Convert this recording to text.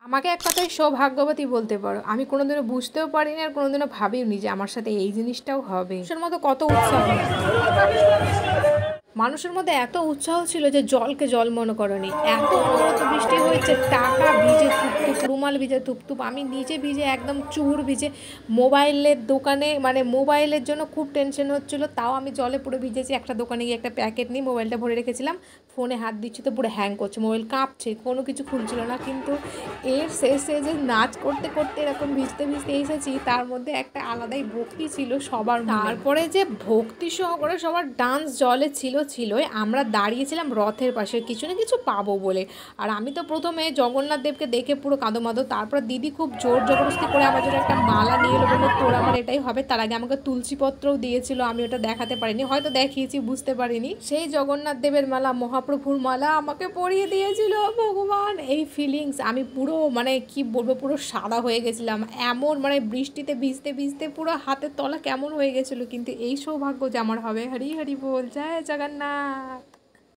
আমাকে এক কথায় সৌভাগ্যবতী বলতে পারো। আমি কোনোদিনও বুঝতেও পারিনি আর কোনোদিনও ভাবিওনি যে আমার সাথে এই জিনিসটাও হবে। মানুষের মতো কত উৎসাহ, মানুষের মধ্যে এত উৎসাহ ছিল যে জলকে জল মনে করেনি। এত অনবরত বৃষ্টি হয়েছে, টাকা ভিজে থুপথুপ, রুমাল ভিজে থুপথুপ, আমি নিজে ভিজে একদম চুর ভিজে। মোবাইলের দোকানে মানে মোবাইলের জন্য খুব টেনশন হচ্ছিল, তাও আমি জলে পুরো ভিজেছি। একটা দোকানে গিয়ে একটা প্যাকেট নিয়ে মোবাইলটা ভরে রেখেছিলাম, ফোনে হাত দিচ্ছি তো পুরো হ্যাং করছে, মোবাইল কাঁপছে, কোনো কিছু খুলছিল না। কিন্তু এর শেষে যে নাচ করতে করতে এরকম ভিজতে ভিজতে এসেছি, তার মধ্যে একটা আলাদাই ভক্তি ছিল সবার মনে। তারপরে যে ভক্তি সহকারে সবার ডান্স জলে ছিলই। আমরা দাঁড়িয়েছিলাম রথের পাশে কিছু না কিছু পাবো বলে। আর আমি তো প্রথমে জগন্নাথ দেবকে দেখে পুরো কাঁদো। তারপর দিদি খুব জোর জবরদস্তি করে আমার জন্য একটা মালা নিয়ে এলো, বললো তোর আমার এটাই হবে। তার আগে আমাকে তুলসীপত্রও দিয়েছিল, আমি ওটা দেখাতে পারিনি, হয়তো দেখিয়েছি বুঝতে পারিনি। সেই জগন্নাথ দেবের মালা, মহাপ্রভুর মালা আমাকে পরিয়ে দিয়েছিল। ভগবান, এই ফিলিংস আমি পুরো মানে কি বলবো, পুরো সাদা হয়ে গেছিলাম। এমন মানে বৃষ্টিতে ভিজতে ভিজতে পুরো হাতের তলা কেমন হয়ে গেছিলো। কিন্তু এই সৌভাগ্য যে আমার হবে। হরি হরি বল, জয় জগন্নাথ।